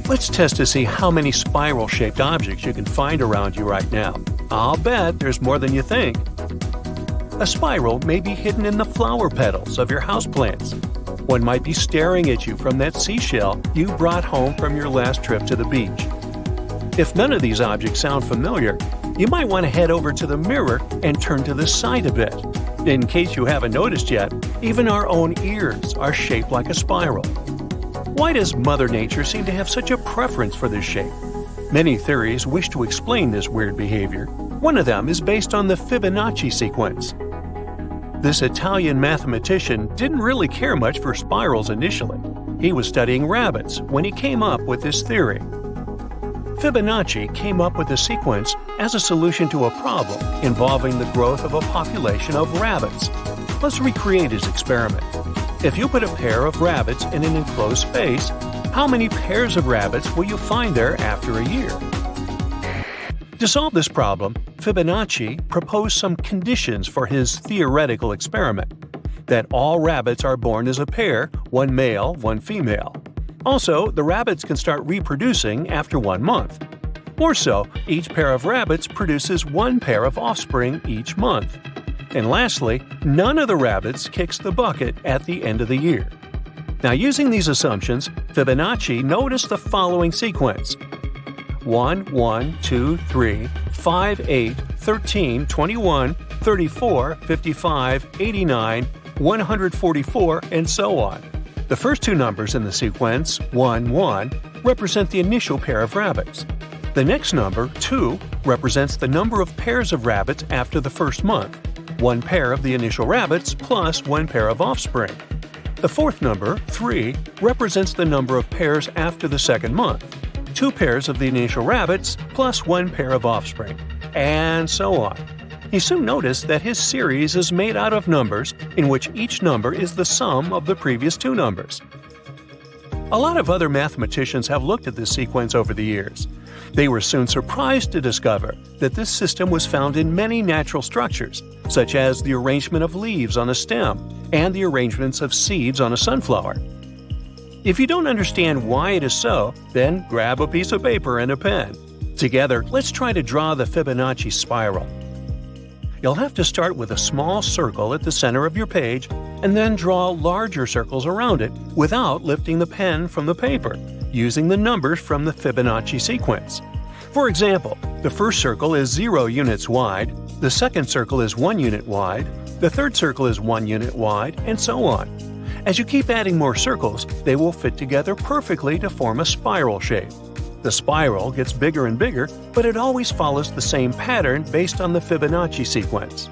Let's test to see how many spiral-shaped objects you can find around you right now. I'll bet there's more than you think. A spiral may be hidden in the flower petals of your houseplants. One might be staring at you from that seashell you brought home from your last trip to the beach. If none of these objects sound familiar, you might want to head over to the mirror and turn to the side a bit. In case you haven't noticed yet, even our own ears are shaped like a spiral. Why does Mother Nature seem to have such a preference for this shape? Many theories wish to explain this weird behavior. One of them is based on the Fibonacci sequence. This Italian mathematician didn't really care much for spirals initially. He was studying rabbits when he came up with this theory. Fibonacci came up with the sequence as a solution to a problem involving the growth of a population of rabbits. Let's recreate his experiment. If you put a pair of rabbits in an enclosed space, how many pairs of rabbits will you find there after a year? To solve this problem, Fibonacci proposed some conditions for his theoretical experiment: that all rabbits are born as a pair, one male, one female. Also, the rabbits can start reproducing after 1 month. More so, each pair of rabbits produces one pair of offspring each month. And lastly, none of the rabbits kicks the bucket at the end of the year. Now, using these assumptions, Fibonacci noticed the following sequence: 1, 1, 2, 3, 5, 8, 13, 21, 34, 55, 89, 144, and so on. The first two numbers in the sequence, 1, 1, represent the initial pair of rabbits. The next number, 2, represents the number of pairs of rabbits after the first month, one pair of the initial rabbits plus one pair of offspring. The fourth number, 3, represents the number of pairs after the second month, 2 pairs of the initial rabbits plus one pair of offspring, and so on. He soon noticed that his series is made out of numbers in which each number is the sum of the previous two numbers. A lot of other mathematicians have looked at this sequence over the years. They were soon surprised to discover that this system was found in many natural structures, such as the arrangement of leaves on a stem and the arrangements of seeds on a sunflower. If you don't understand why it is so, then grab a piece of paper and a pen. Together, let's try to draw the Fibonacci spiral. You'll have to start with a small circle at the center of your page and then draw larger circles around it without lifting the pen from the paper, using the numbers from the Fibonacci sequence. For example, the first circle is 0 units wide, the second circle is 1 unit wide, the third circle is 1 unit wide, and so on. As you keep adding more circles, they will fit together perfectly to form a spiral shape. The spiral gets bigger and bigger, but it always follows the same pattern based on the Fibonacci sequence.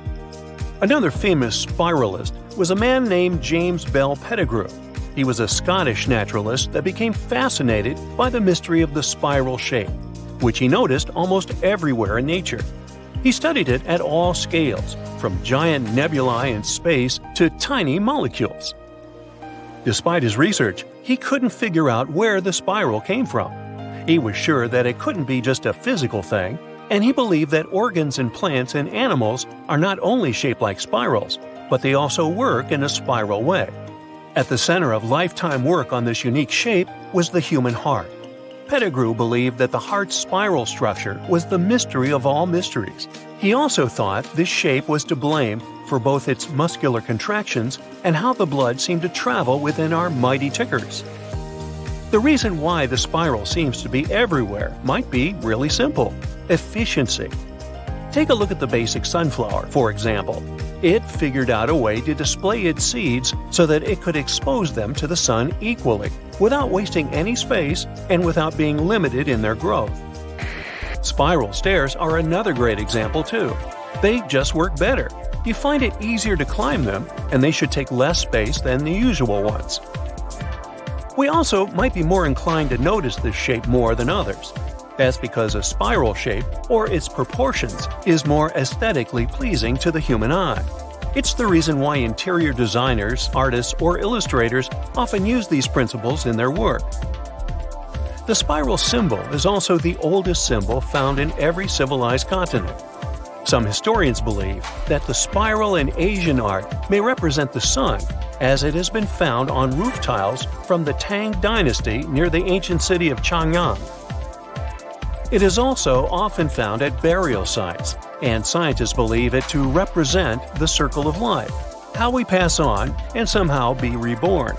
Another famous spiralist was a man named James Bell Pettigrew. He was a Scottish naturalist that became fascinated by the mystery of the spiral shape, which he noticed almost everywhere in nature. He studied it at all scales, from giant nebulae in space to tiny molecules. Despite his research, he couldn't figure out where the spiral came from. He was sure that it couldn't be just a physical thing, and he believed that organs in plants and animals are not only shaped like spirals, but they also work in a spiral way. At the center of lifetime work on this unique shape was the human heart. Pettigrew believed that the heart's spiral structure was the mystery of all mysteries. He also thought this shape was to blame for both its muscular contractions and how the blood seemed to travel within our mighty tickers. The reason why the spiral seems to be everywhere might be really simple: efficiency. Take a look at the basic sunflower, for example. It figured out a way to display its seeds so that it could expose them to the sun equally, without wasting any space and without being limited in their growth. Spiral stairs are another great example too. They just work better. You find it easier to climb them, and they should take less space than the usual ones. We also might be more inclined to notice this shape more than others. That's because a spiral shape, or its proportions, is more aesthetically pleasing to the human eye. It's the reason why interior designers, artists, or illustrators often use these principles in their work. The spiral symbol is also the oldest symbol found in every civilized continent. Some historians believe that the spiral in Asian art may represent the sun, as it has been found on roof tiles from the Tang Dynasty near the ancient city of Chang'an. It is also often found at burial sites, and scientists believe it to represent the circle of life, how we pass on and somehow be reborn.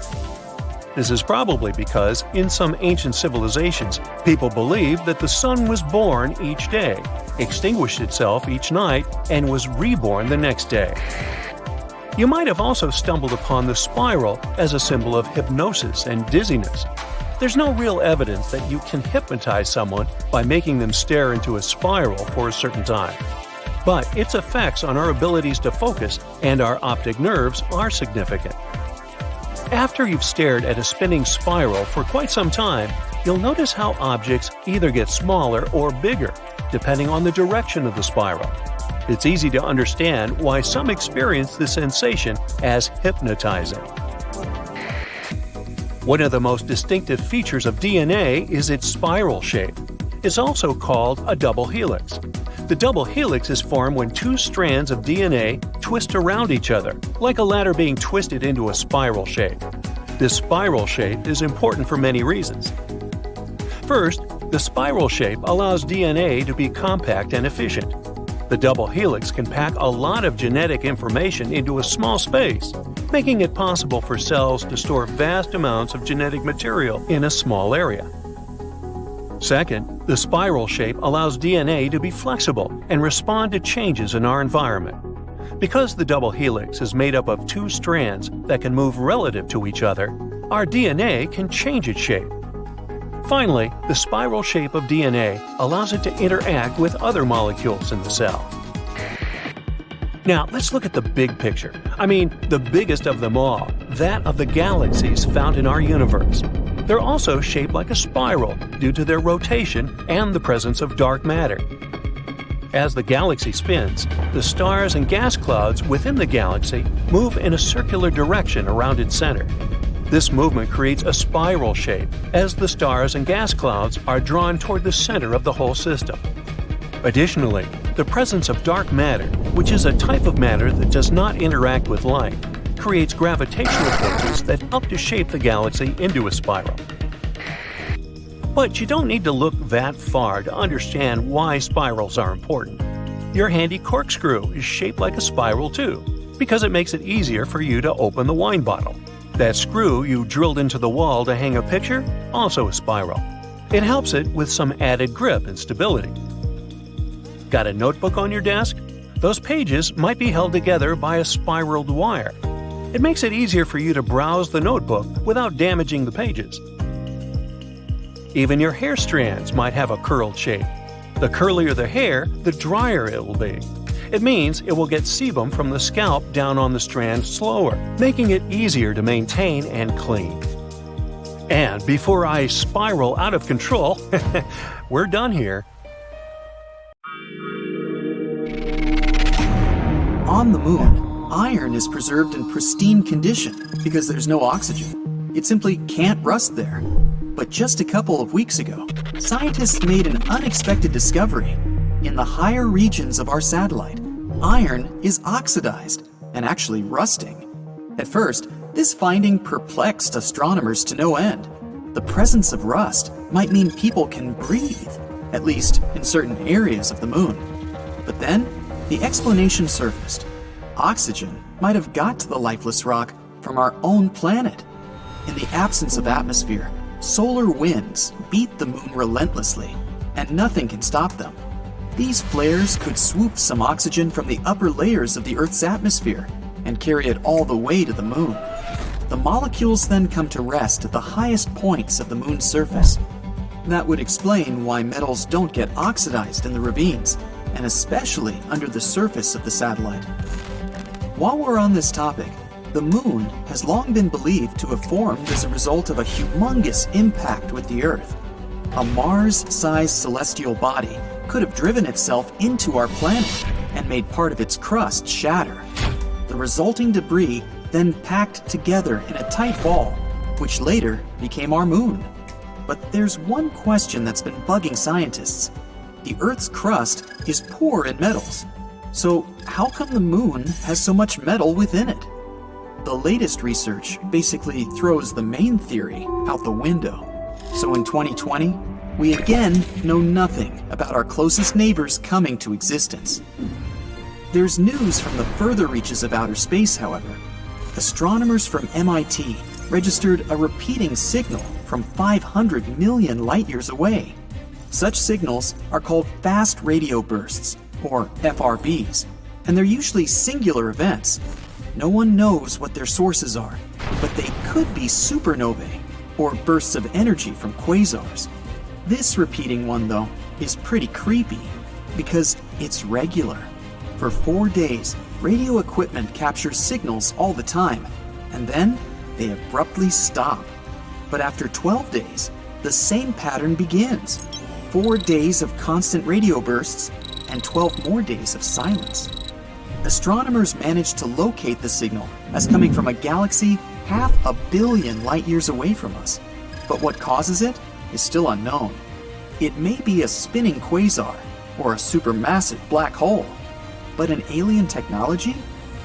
This is probably because in some ancient civilizations, people believed that the sun was born each day, extinguished itself each night, and was reborn the next day. You might have also stumbled upon the spiral as a symbol of hypnosis and dizziness. There's no real evidence that you can hypnotize someone by making them stare into a spiral for a certain time. But its effects on our abilities to focus and our optic nerves are significant. After you've stared at a spinning spiral for quite some time, you'll notice how objects either get smaller or bigger, depending on the direction of the spiral. It's easy to understand why some experience the sensation as hypnotizing. One of the most distinctive features of DNA is its spiral shape. It's also called a double helix. The double helix is formed when two strands of DNA twist around each other, like a ladder being twisted into a spiral shape. This spiral shape is important for many reasons. First, the spiral shape allows DNA to be compact and efficient. The double helix can pack a lot of genetic information into a small space, making it possible for cells to store vast amounts of genetic material in a small area. Second, the spiral shape allows DNA to be flexible and respond to changes in our environment. Because the double helix is made up of two strands that can move relative to each other, our DNA can change its shape. Finally, the spiral shape of DNA allows it to interact with other molecules in the cell. Now, let's look at the big picture. I mean, the biggest of them all, that of the galaxies found in our universe. They're also shaped like a spiral due to their rotation and the presence of dark matter. As the galaxy spins, the stars and gas clouds within the galaxy move in a circular direction around its center. This movement creates a spiral shape as the stars and gas clouds are drawn toward the center of the whole system. Additionally, the presence of dark matter, which is a type of matter that does not interact with light, creates gravitational forces that help to shape the galaxy into a spiral. But you don't need to look that far to understand why spirals are important. Your handy corkscrew is shaped like a spiral too, because it makes it easier for you to open the wine bottle. That screw you drilled into the wall to hang a picture, also a spiral. It helps it with some added grip and stability. Got a notebook on your desk? Those pages might be held together by a spiraled wire. It makes it easier for you to browse the notebook without damaging the pages. Even your hair strands might have a curled shape. The curlier the hair, the drier it will be. It means it will get sebum from the scalp down on the strand slower, making it easier to maintain and clean. And before I spiral out of control, we're done here. On the moon, iron is preserved in pristine condition because there's no oxygen. It simply can't rust there. But just a couple of weeks ago, scientists made an unexpected discovery. In the higher regions of our satellite, iron is oxidized and actually rusting. At first, this finding perplexed astronomers to no end. The presence of rust might mean people can breathe, at least in certain areas of the moon. But then, the explanation surfaced. Oxygen might have got to the lifeless rock from our own planet. In the absence of atmosphere, solar winds beat the moon relentlessly, and nothing can stop them. These flares could swoop some oxygen from the upper layers of the Earth's atmosphere and carry it all the way to the moon. The molecules then come to rest at the highest points of the moon's surface. That would explain why metals don't get oxidized in the ravines, and especially under the surface of the satellite. While we're on this topic, the moon has long been believed to have formed as a result of a humongous impact with the Earth. A Mars-sized celestial body could have driven itself into our planet and made part of its crust shatter. The resulting debris then packed together in a tight ball, which later became our moon. But there's one question that's been bugging scientists. The Earth's crust is poor in metals. So how come the moon has so much metal within it? The latest research basically throws the main theory out the window. So in 2020, we again know nothing about our closest neighbors coming to existence. There's news from the further reaches of outer space, however. Astronomers from MIT registered a repeating signal from 500 million light-years away. Such signals are called fast radio bursts, or FRBs, and they're usually singular events. No one knows what their sources are, but they could be supernovae, or bursts of energy from quasars. This repeating one, though, is pretty creepy, because it's regular. For 4 days, radio equipment captures signals all the time, and then they abruptly stop. But after 12 days, the same pattern begins. 4 days of constant radio bursts, and 12 more days of silence. Astronomers managed to locate the signal as coming from a galaxy 500 million light-years away from us. But what causes it is still unknown. It may be a spinning quasar or a supermassive black hole, but an alien technology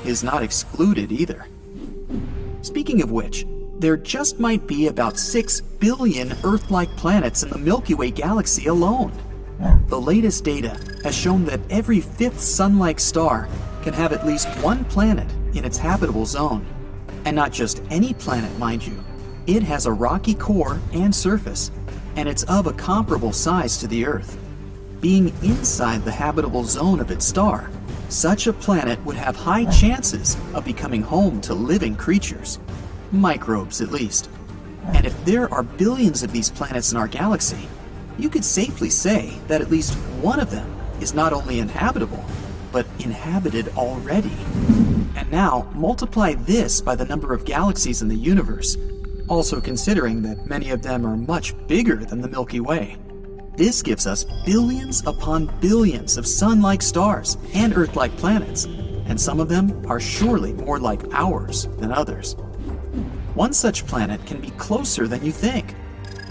is not excluded either. Speaking of which, there just might be about 6 billion Earth-like planets in the Milky Way galaxy alone. The latest data has shown that every fifth Sun-like star can have at least one planet in its habitable zone. And not just any planet, mind you. It has a rocky core and surface, and it's of a comparable size to the Earth. Being inside the habitable zone of its star, such a planet would have high chances of becoming home to living creatures. Microbes, at least. And if there are billions of these planets in our galaxy, you could safely say that at least one of them is not only inhabitable, but inhabited already. And now, multiply this by the number of galaxies in the universe, also considering that many of them are much bigger than the Milky Way. This gives us billions upon billions of Sun-like stars and Earth-like planets, and some of them are surely more like ours than others. One such planet can be closer than you think.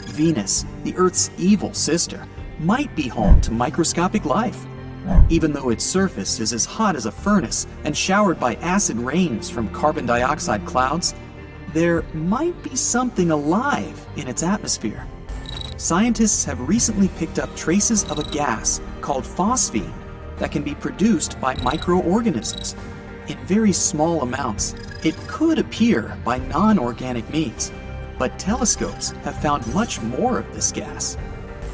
Venus, the Earth's evil sister, might be home to microscopic life. Even though its surface is as hot as a furnace and showered by acid rains from carbon dioxide clouds, there might be something alive in its atmosphere. Scientists have recently picked up traces of a gas called phosphine that can be produced by microorganisms. In very small amounts, it could appear by non-organic means, but telescopes have found much more of this gas.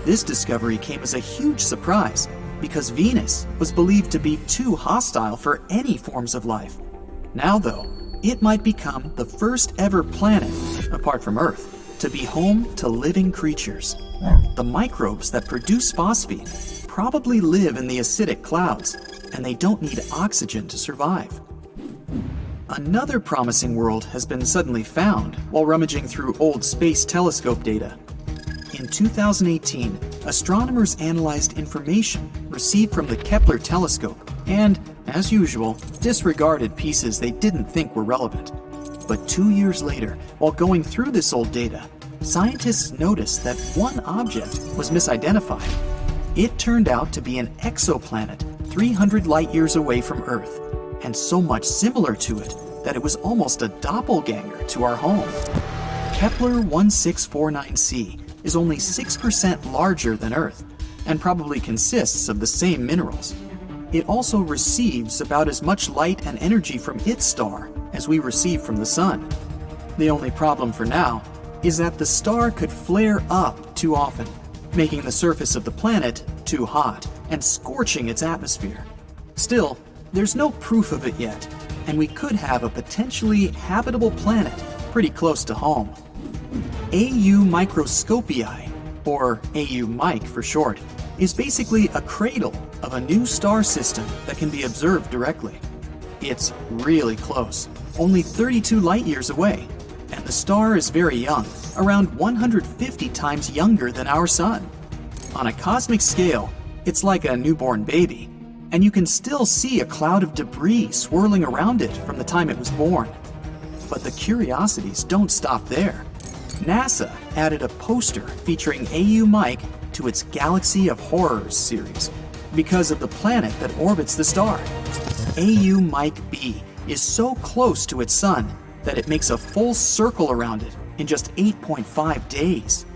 This discovery came as a huge surprise because Venus was believed to be too hostile for any forms of life. Now, though, it might become the first ever planet, apart from Earth, to be home to living creatures. The microbes that produce phosphine probably live in the acidic clouds, and they don't need oxygen to survive. Another promising world has been suddenly found while rummaging through old space telescope data. In 2018, astronomers analyzed information received from the Kepler telescope and, as usual, disregarded pieces they didn't think were relevant. But 2 years later, while going through this old data, scientists noticed that one object was misidentified. It turned out to be an exoplanet 300 light-years away from Earth, and so much similar to it that it was almost a doppelganger to our home. Kepler 1649c is only 6% larger than Earth, and probably consists of the same minerals. It also receives about as much light and energy from its star as we receive from the Sun. The only problem for now is that the star could flare up too often, making the surface of the planet too hot and scorching its atmosphere. Still, there's no proof of it yet, and we could have a potentially habitable planet pretty close to home. AU Microscopii, or AU Mic for short, is basically a cradle of a new star system that can be observed directly. It's really close, only 32 light-years away, and the star is very young, around 150 times younger than our Sun. On a cosmic scale, it's like a newborn baby, and you can still see a cloud of debris swirling around it from the time it was born. But the curiosities don't stop there. NASA added a poster featuring AU Mic to its Galaxy of Horrors series because of the planet that orbits the star. AU Mic B is so close to its Sun that it makes a full circle around it in just 8.5 days.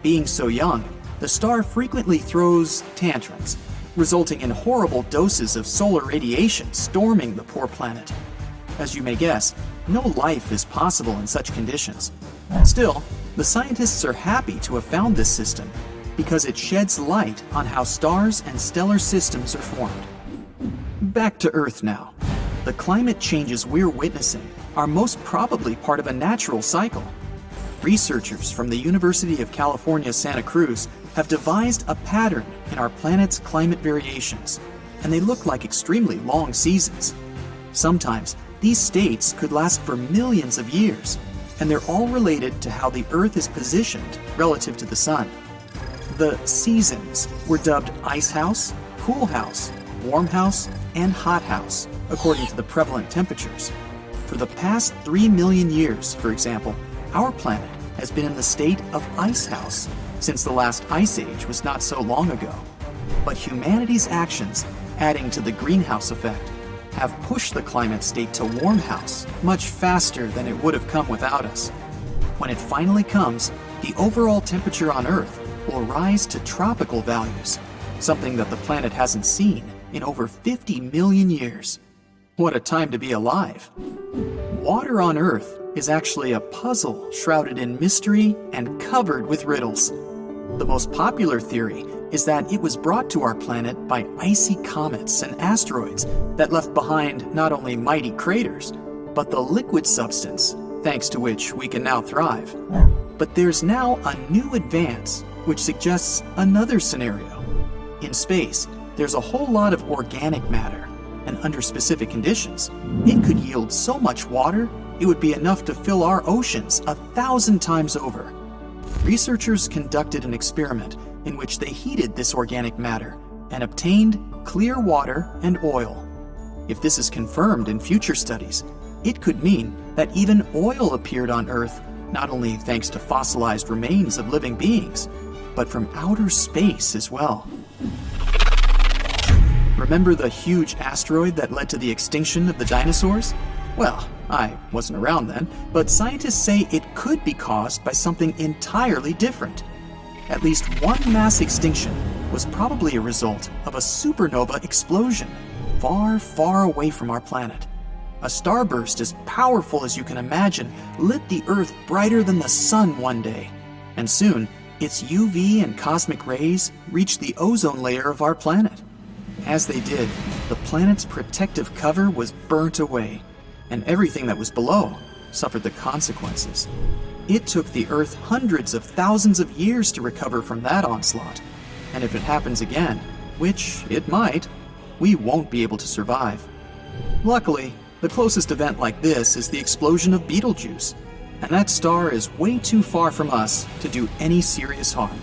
Being so young, the star frequently throws tantrums, resulting in horrible doses of solar radiation storming the poor planet. As you may guess, no life is possible in such conditions. Still, the scientists are happy to have found this system because it sheds light on how stars and stellar systems are formed. Back to Earth now. The climate changes we're witnessing are most probably part of a natural cycle. Researchers from the University of California, Santa Cruz have devised a pattern in our planet's climate variations, and they look like extremely long seasons. Sometimes, these states could last for millions of years, and they're all related to how the Earth is positioned relative to the Sun. The seasons were dubbed Ice House, Cool House, Warm House, and Hot House, according to the prevalent temperatures. For the past 3 million years, for example, our planet has been in the state of Ice House since the last ice age was not so long ago. But humanity's actions, adding to the greenhouse effect, have pushed the climate state to Warm House much faster than it would have come without us. When it finally comes, the overall temperature on Earth will rise to tropical values, something that the planet hasn't seen in over 50 million years. What a time to be alive! Water on Earth is actually a puzzle shrouded in mystery and covered with riddles. The most popular theory is that it was brought to our planet by icy comets and asteroids that left behind not only mighty craters, but the liquid substance, thanks to which we can now thrive. But there's now a new advance which suggests another scenario. In space, there's a whole lot of organic matter, and under specific conditions, it could yield so much water it would be enough to fill our oceans 1,000 times over. Researchers conducted an experiment in which they heated this organic matter and obtained clear water and oil. If this is confirmed in future studies, it could mean that even oil appeared on Earth, not only thanks to fossilized remains of living beings, but from outer space as well. Remember the huge asteroid that led to the extinction of the dinosaurs? Well, I wasn't around then, but scientists say it could be caused by something entirely different. At least one mass extinction was probably a result of a supernova explosion far, far away from our planet. A starburst as powerful as you can imagine lit the Earth brighter than the sun one day, and soon its UV and cosmic rays reached the ozone layer of our planet. As they did, the planet's protective cover was burnt away, and everything that was below suffered the consequences. It took the Earth hundreds of thousands of years to recover from that onslaught, and if it happens again, which it might, we won't be able to survive. Luckily, the closest event like this is the explosion of Betelgeuse, and that star is way too far from us to do any serious harm.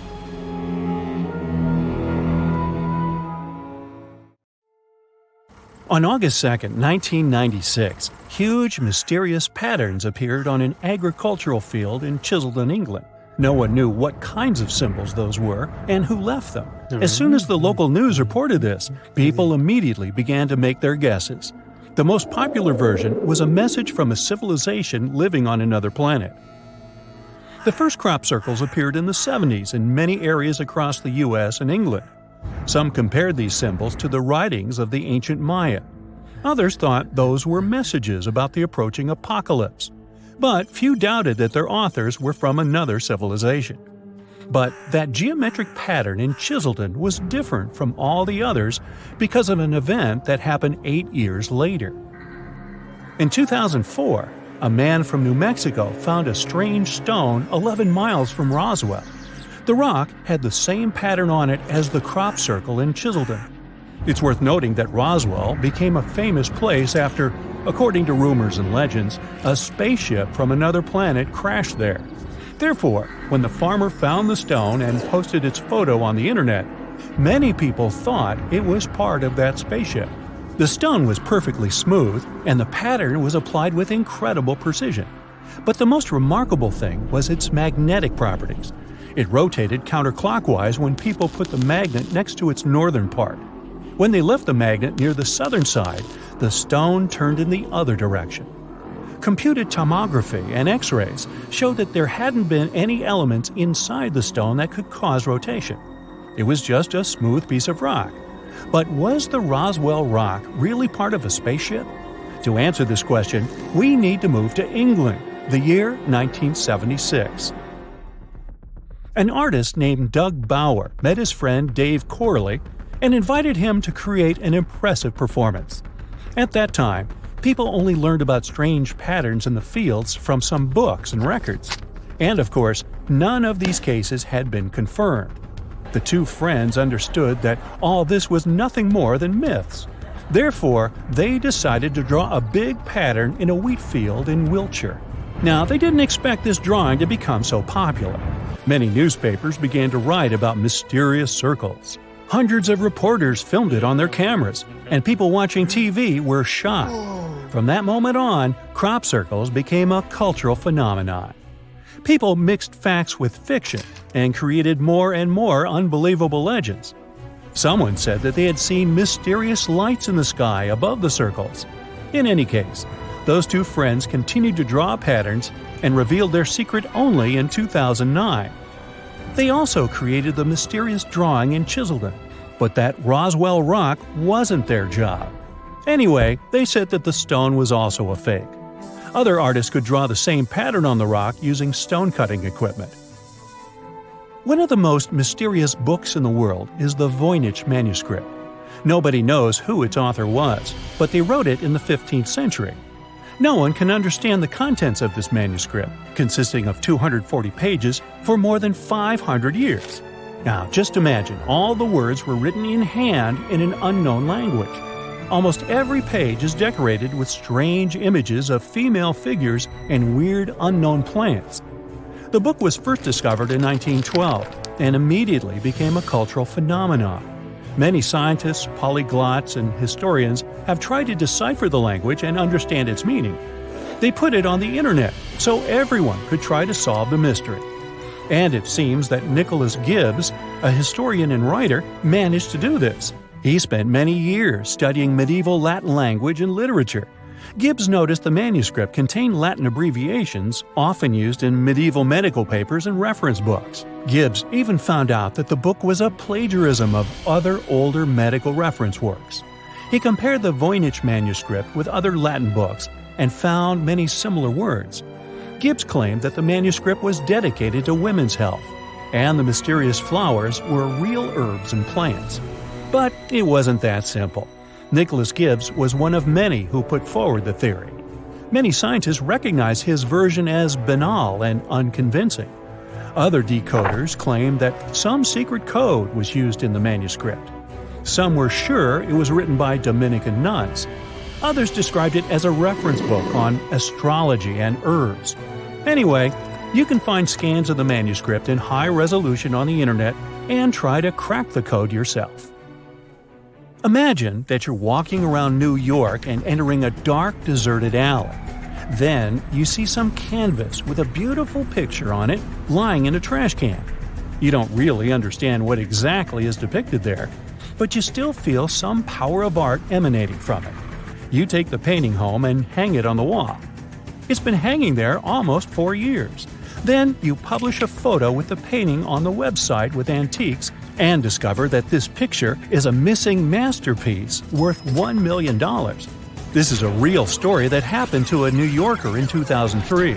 On August 2, 1996, huge, mysterious patterns appeared on an agricultural field in Chiselden, England. No one knew what kinds of symbols those were and who left them. As soon as the local news reported this, people immediately began to make their guesses. The most popular version was a message from a civilization living on another planet. The first crop circles appeared in the 70s in many areas across the US and England. Some compared these symbols to the writings of the ancient Maya. Others thought those were messages about the approaching apocalypse. But few doubted that their authors were from another civilization. But that geometric pattern in Chiselden was different from all the others because of an event that happened 8 years later. In 2004, a man from New Mexico found a strange stone 11 miles from Roswell. The rock had the same pattern on it as the crop circle in Chiselden. It's worth noting that Roswell became a famous place after, according to rumors and legends, a spaceship from another planet crashed there. Therefore, when the farmer found the stone and posted its photo on the internet, many people thought it was part of that spaceship. The stone was perfectly smooth, and the pattern was applied with incredible precision. But the most remarkable thing was its magnetic properties. It rotated counterclockwise when people put the magnet next to its northern part. When they left the magnet near the southern side, the stone turned in the other direction. Computed tomography and X-rays showed that there hadn't been any elements inside the stone that could cause rotation. It was just a smooth piece of rock. But was the Roswell rock really part of a spaceship? To answer this question, we need to move to England, the year 1976. An artist named Doug Bauer met his friend Dave Corley and invited him to create an impressive performance. At that time, people only learned about strange patterns in the fields from some books and records. And of course, none of these cases had been confirmed. The two friends understood that all this was nothing more than myths. Therefore, they decided to draw a big pattern in a wheat field in Wiltshire. Now, they didn't expect this drawing to become so popular. Many newspapers began to write about mysterious circles. Hundreds of reporters filmed it on their cameras, and people watching TV were shocked. From that moment on, crop circles became a cultural phenomenon. People mixed facts with fiction and created more and more unbelievable legends. Someone said that they had seen mysterious lights in the sky above the circles. In any case, those two friends continued to draw patterns and revealed their secret only in 2009. They also created the mysterious drawing in Chiselden, but that Roswell rock wasn't their job. Anyway, they said that the stone was also a fake. Other artists could draw the same pattern on the rock using stone-cutting equipment. One of the most mysterious books in the world is the Voynich manuscript. Nobody knows who its author was, but they wrote it in the 15th century. No one can understand the contents of this manuscript, consisting of 240 pages, for more than 500 years. Now, just imagine all the words were written in hand in an unknown language. Almost every page is decorated with strange images of female figures and weird unknown plants. The book was first discovered in 1912 and immediately became a cultural phenomenon. Many scientists, polyglots, and historians have tried to decipher the language and understand its meaning. They put it on the internet so everyone could try to solve the mystery. And it seems that Nicholas Gibbs, a historian and writer, managed to do this. He spent many years studying medieval Latin language and literature. Gibbs noticed the manuscript contained Latin abbreviations often used in medieval medical papers and reference books. Gibbs even found out that the book was a plagiarism of other older medical reference works. He compared the Voynich manuscript with other Latin books and found many similar words. Gibbs claimed that the manuscript was dedicated to women's health, and the mysterious flowers were real herbs and plants. But it wasn't that simple. Nicholas Gibbs was one of many who put forward the theory. Many scientists recognize his version as banal and unconvincing. Other decoders claim that some secret code was used in the manuscript. Some were sure it was written by Dominican nuns. Others described it as a reference book on astrology and herbs. Anyway, you can find scans of the manuscript in high resolution on the internet and try to crack the code yourself. Imagine that you're walking around New York and entering a dark, deserted alley. Then you see some canvas with a beautiful picture on it lying in a trash can. You don't really understand what exactly is depicted there, but you still feel some power of art emanating from it. You take the painting home and hang it on the wall. It's been hanging there almost 4 years. Then you publish a photo with the painting on the website with Antiques and discover that this picture is a missing masterpiece worth $1 million. This is a real story that happened to a New Yorker in 2003.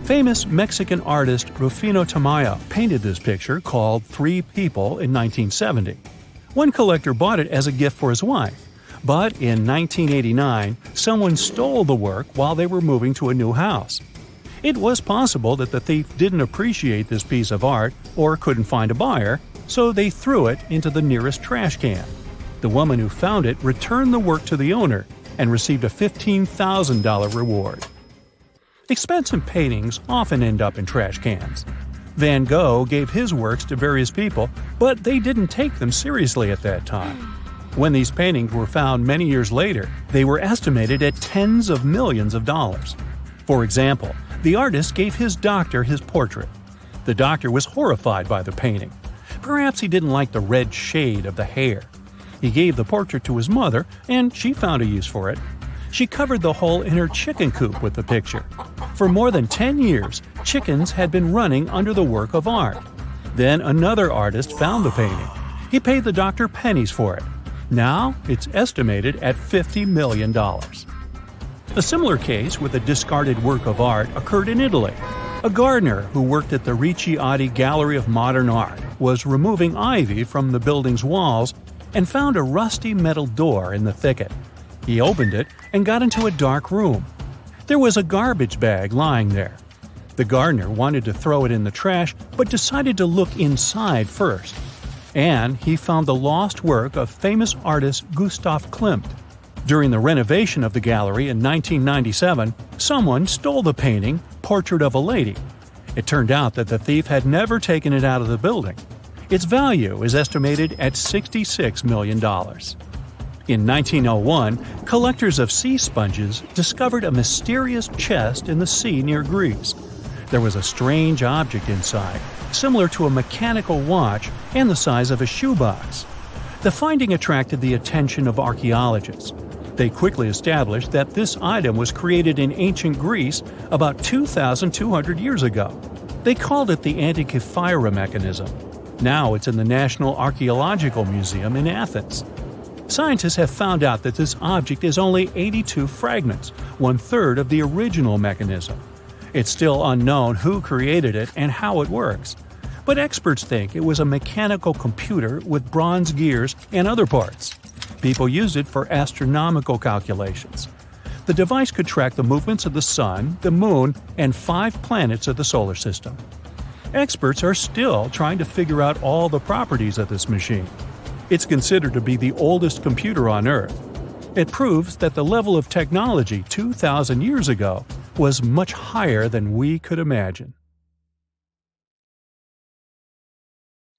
Famous Mexican artist Rufino Tamayo painted this picture called Three People in 1970. One collector bought it as a gift for his wife, but in 1989, someone stole the work while they were moving to a new house. It was possible that the thief didn't appreciate this piece of art or couldn't find a buyer, so they threw it into the nearest trash can. The woman who found it returned the work to the owner and received a $15,000 reward. Expensive paintings often end up in trash cans. Van Gogh gave his works to various people, but they didn't take them seriously at that time. When these paintings were found many years later, they were estimated at tens of millions of dollars. For example, the artist gave his doctor his portrait. The doctor was horrified by the painting. Perhaps he didn't like the red shade of the hair. He gave the portrait to his mother, and she found a use for it. She covered the hole in her chicken coop with the picture. For more than 10 years, chickens had been running under the work of art. Then another artist found the painting. He paid the doctor pennies for it. Now it's estimated at $50 million. A similar case with a discarded work of art occurred in Italy. A gardener who worked at the Ricciardi Gallery of Modern Art was removing ivy from the building's walls and found a rusty metal door in the thicket. He opened it and got into a dark room. There was a garbage bag lying there. The gardener wanted to throw it in the trash but decided to look inside first. And he found the lost work of famous artist Gustav Klimt. During the renovation of the gallery in 1997, someone stole the painting, Portrait of a Lady. It turned out that the thief had never taken it out of the building. Its value is estimated at $66 million. In 1901, collectors of sea sponges discovered a mysterious chest in the sea near Greece. There was a strange object inside, similar to a mechanical watch and the size of a shoebox. The finding attracted the attention of archaeologists. They quickly established that this item was created in ancient Greece about 2,200 years ago. They called it the Antikythera mechanism. Now it's in the National Archaeological Museum in Athens. Scientists have found out that this object is only 82 fragments, one-third of the original mechanism. It's still unknown who created it and how it works. But experts think it was a mechanical computer with bronze gears and other parts. People used it for astronomical calculations. The device could track the movements of the Sun, the Moon, and 5 planets of the solar system. Experts are still trying to figure out all the properties of this machine. It's considered to be the oldest computer on Earth. It proves that the level of technology 2,000 years ago was much higher than we could imagine.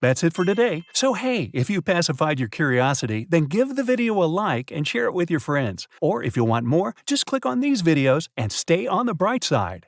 That's it for today. So hey, if you pacified your curiosity, then give the video a like and share it with your friends. Or if you want more, just click on these videos and stay on the bright side.